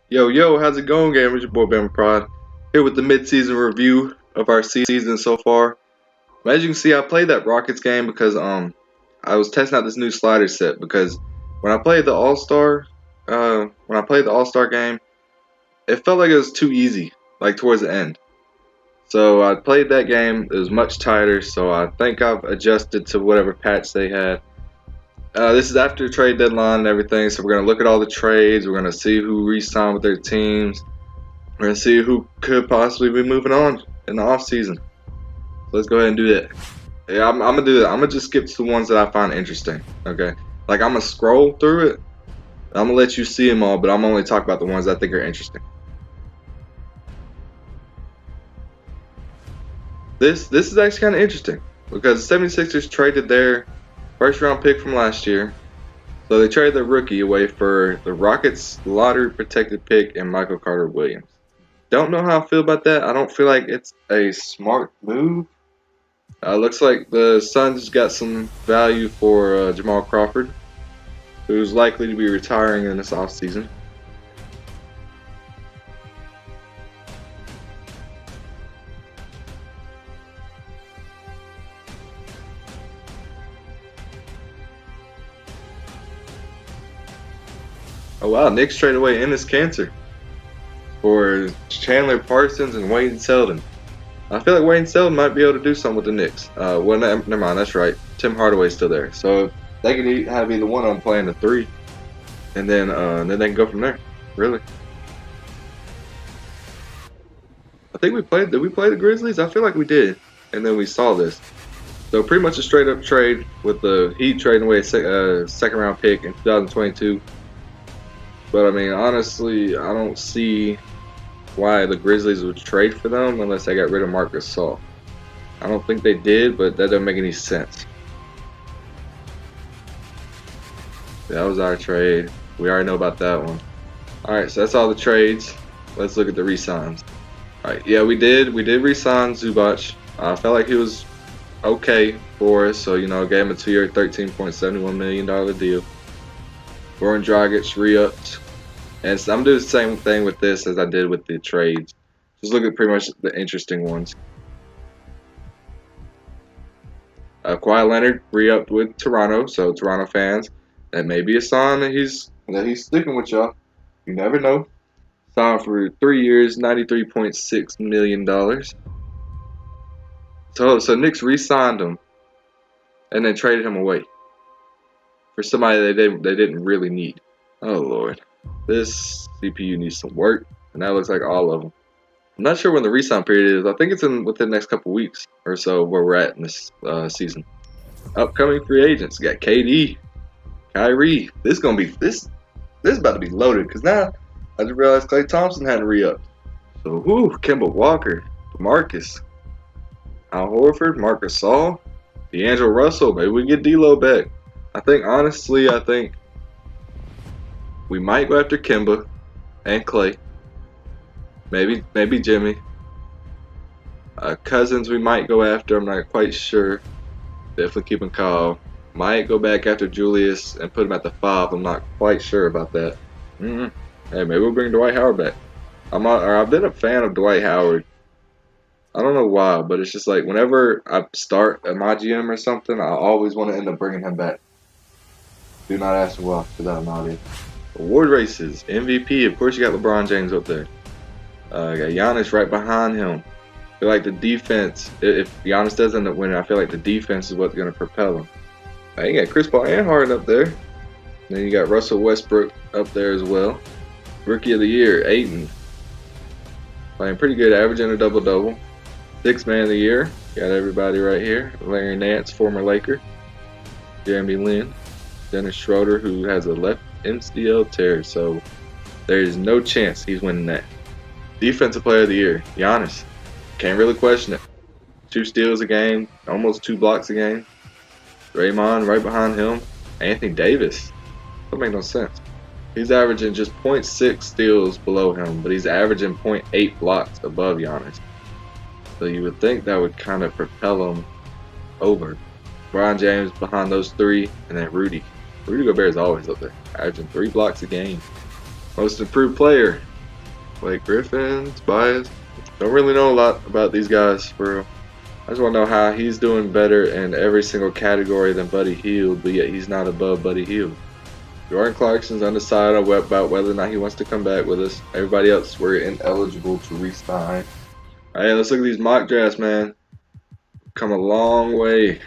Yo, yo, how's it going, gamers? Your boy Bama Prod here with the mid-season review of our season so far. As you can see, I played that Rockets game because I was testing out this new slider set because when I played the All-Star game, it felt like it was too easy, like towards the end. So I played that game. It was much tighter, so I think I've adjusted to whatever patch they had. This is after the trade deadline and everything, so we're gonna look at all the trades. We're gonna see who re-signed with their teams. We're gonna see who could possibly be moving on in the off season. So let's go ahead and do that. Yeah, I'm gonna do that. I'm gonna just skip to the ones that I find interesting. Okay, like I'm gonna scroll through it. I'm gonna let you see them all, but I'm only talk about the ones I think are interesting. This is actually kind of interesting because the 76ers traded their first round pick from last year. So they traded their rookie away for the Rockets lottery protected pick and Michael Carter Williams. Don't know how I feel about that. I don't feel like it's a smart move. Looks like the Suns got some value for Jamal Crawford, who's likely to be retiring in this offseason. Oh wow, Knicks traded away Ennis Cancer for Chandler Parsons and Wayne Selden. I feel like Wayne Selden might be able to do something with the Knicks. Well, never mind, that's right. Tim Hardaway's still there, so they can have either one of them playing the three, and then they can go from there. Really, I think we played. Did we play the Grizzlies? I feel like we did, and then we saw this. So pretty much a straight up trade with the Heat trading away a second round pick in 2022. But I mean, honestly, I don't see why the Grizzlies would trade for them unless they got rid of Marc Gasol. I don't think they did, but that doesn't make any sense. That was our trade. We already know about that one. Alright, so that's all the trades. Let's look at the re-signs. Alright, yeah, we did re-sign Zubac. I felt like he was okay for us, so gave him a 2-year, $13.71 million deal. Goran Dragic re-upped. And so I'm doing the same thing with this as I did with the trades. Just look at pretty much the interesting ones. Kawhi Leonard re-upped with Toronto, so Toronto fans, that may be a sign that he's sticking with y'all. You never know. Signed for 3 years, $93.6 million. So Knicks re-signed him and then traded him away for somebody they didn't really need. Oh Lord, this CPU needs some work, and that looks like all of them. I'm not sure when the re-sign period is. I think it's within the next couple weeks or so where we're at in this season. Upcoming free agents got KD, Kyrie. This is about to be loaded because now I just realized Klay Thompson had to re-up. So Kemba Walker, DeMarcus, Al Horford, Marc Gasol, D'Angelo Russell. Maybe we get D'Lo back. I think we might go after Kemba and Klay. Maybe Jimmy. Cousins we might go after. I'm not quite sure. Definitely keeping Kyle. Might go back after Julius and put him at the 5. I'm not quite sure about that. Hey, maybe we'll bring Dwight Howard back. I've been a fan of Dwight Howard. I don't know why, but it's just like whenever I start at MyGM or something, I always want to end up bringing him back. Do not ask why, because I have no idea. Award races, MVP, of course you got LeBron James up there. Got Giannis right behind him. I feel like the defense, if Giannis does end up winning, I feel like the defense is what's going to propel him. You got Chris Paul and Harden up there. Then you got Russell Westbrook up there as well. Rookie of the Year, Ayton. Playing pretty good, averaging a double-double. Sixth Man of the Year, got everybody right here. Larry Nance, former Laker. Jeremy Lin. Dennis Schroeder, who has a left MCL tear, so there is no chance he's winning that. Defensive Player of the Year, Giannis. Can't really question it. 2 steals a game, almost 2 blocks a game. Draymond right behind him. Anthony Davis. That make no sense. He's averaging just 0.6 steals below him, but he's averaging 0.8 blocks above Giannis. So you would think that would kind of propel him over. LeBron James behind those 3, and then Rudy. Rudy Gobert is always up there, averaging 3 blocks a game. Most improved player, Blake Griffin, Tobias. Don't really know a lot about these guys for real. I just want to know how he's doing better in every single category than Buddy Hield, but yet he's not above Buddy Hield. Jordan Clarkson's undecided about whether or not he wants to come back with us. Everybody else, we're ineligible to re-sign. Alright, let's look at these mock drafts, man. Come a long way.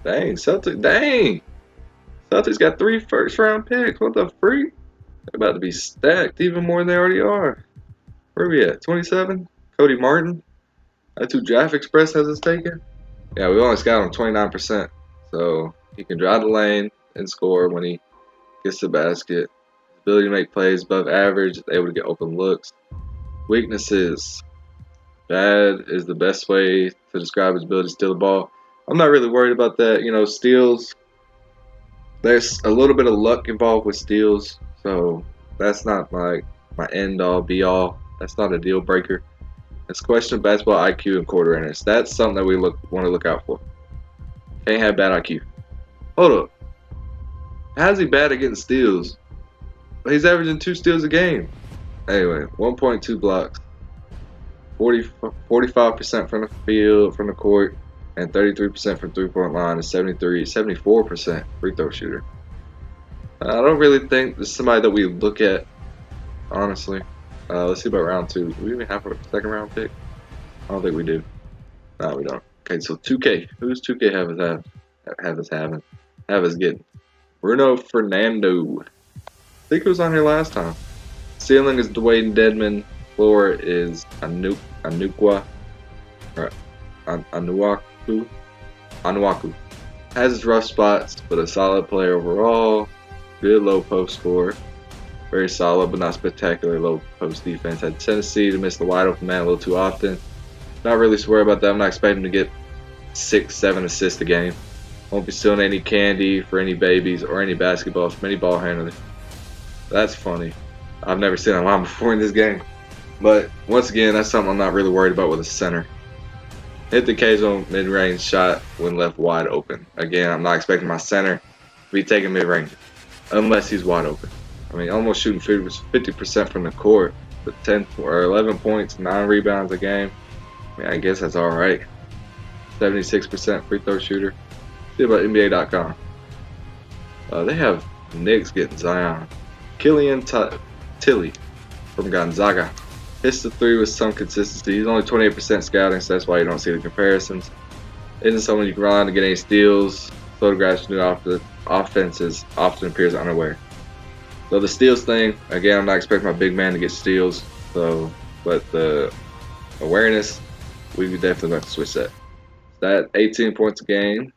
Dang, Celtics got 3 first-round picks. What the freak? They're about to be stacked even more than they already are. Where are we at? 27? Cody Martin? That's who Draft Express has us taken? Yeah, we only got him 29%. So he can drive the lane and score when he gets the basket. His ability to make plays above average, able to get open looks. Weaknesses. Bad is the best way to describe his ability to steal the ball. I'm not really worried about that. You know, steals, there's a little bit of luck involved with steals. So that's not my end all be all. That's not a deal breaker. It's a question of basketball IQ and court awareness. That's something that we want to look out for. Can't have bad IQ. Hold up. How's he bad at getting steals? He's averaging 2 steals a game. Anyway, 1.2 blocks. 45% from the field, from the court, and 33% from three-point line, and 74% free throw shooter. I don't really think this is somebody that we look at, honestly. Let's see about round 2. Do we even have a second round pick? I don't think we do. No, we don't. Okay, so 2K. Who's 2K have us getting? Bruno Fernando. I think he was on here last time. Ceiling is Dwayne Dedman. Floor is Anuaku. Has his rough spots, but a solid player overall. Good low post score. Very solid, but not spectacular low post defense. Had Tennessee to miss the wide open man a little too often. Not really worried about that. I'm not expecting him to get 6-7 assists a game. Won't be stealing any candy for any babies or any basketballs from any ball handler. That's funny. I've never seen a line before in this game. But once again, that's something I'm not really worried about with a center. Hit the occasional mid-range shot when left wide open. Again, I'm not expecting my center to be taking mid-range unless he's wide open. I mean, almost shooting 50% from the court with 10 or 11 points, 9 rebounds a game. I mean, I guess that's all right. 76% free throw shooter. See about NBA.com. They have Knicks getting Zion. Killian Tilly from Gonzaga. Hits the 3 with some consistency. He's only 28% scouting, so that's why you don't see the comparisons. Isn't someone you can rely on to get any steals. Photographs new offenses often appears unaware. So the steals thing, again, I'm not expecting my big man to get steals. So, but the awareness, we could definitely have to switch that. That 18 points a game.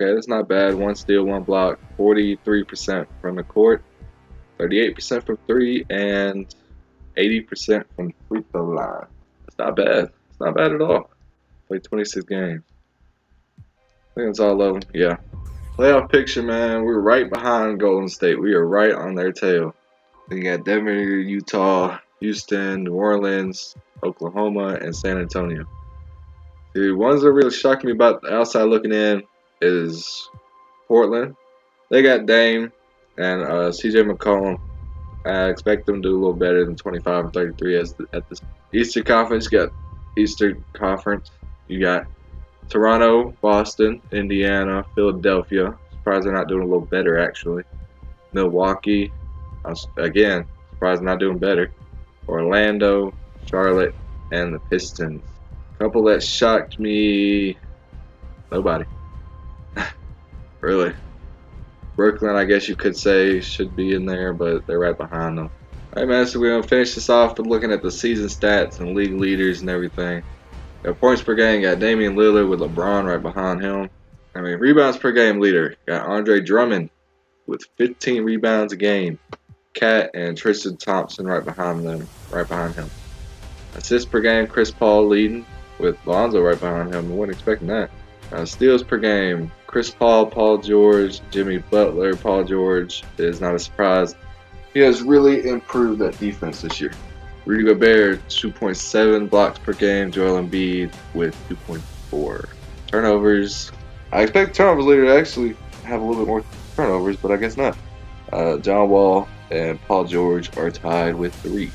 Okay, that's not bad. 1 steal, 1 block. 43% from the court, 38% from 3, and 80% from free throw line. That's not bad. It's not bad at all. Played 26 games. I think that's all of them. Yeah. Playoff picture, man. We're right behind Golden State. We are right on their tail. Then you got Denver, Utah, Houston, New Orleans, Oklahoma, and San Antonio. The ones that really shocked me about the outside looking in is Portland. They got Dame and CJ McCollum. I expect them to do a little better than 25 and 33 at this Eastern Conference. You got Eastern Conference. You got Toronto, Boston, Indiana, Philadelphia. Surprised they're not doing a little better, actually. Milwaukee. Again, surprised they're not doing better. Orlando, Charlotte, and the Pistons. A couple that shocked me. Nobody. Really. Brooklyn, I guess you could say, should be in there, but they're right behind them. Alright, man, so we're going to finish this off with looking at the season stats and league leaders and everything. Got points per game, got Damian Lillard with LeBron right behind him. I mean, rebounds per game leader, got Andre Drummond with 15 rebounds a game. Cat and Tristan Thompson right behind him. Assists per game, Chris Paul leading with Lonzo right behind him. I wasn't expecting that. Steals per game, Chris Paul, Paul George, Jimmy Butler. Paul George is not a surprise. He has really improved that defense this year. Rudy Gobert, 2.7 blocks per game. Joel Embiid with 2.4. Turnovers. I expect turnovers leader to actually have a little bit more turnovers, but I guess not. John Wall and Paul George are tied with 3.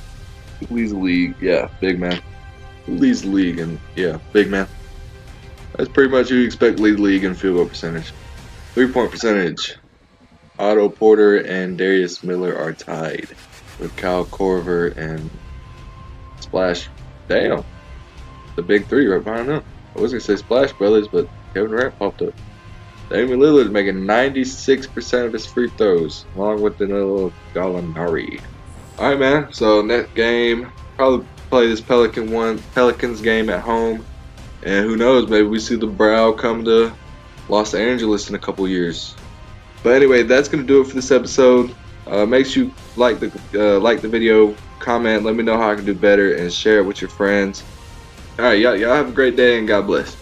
Who leads the league? Yeah, big man. Who leads the league? And yeah, big man. That's pretty much who you expect to lead the league in field goal percentage. 3-point percentage. Otto Porter and Darius Miller are tied with Kyle Korver and Splash. Damn. The big three right behind them. I was going to say Splash Brothers, but Kevin Durant popped up. Damian Lillard making 96% of his free throws, along with the little Gallinari. Alright, man. So, next game, probably play this Pelicans game at home. And who knows, maybe we see the Brow come to Los Angeles in a couple years. But anyway, that's going to do it for this episode. Make sure you like the video, comment, let me know how I can do better, and share it with your friends. Alright, y'all have a great day, and God bless.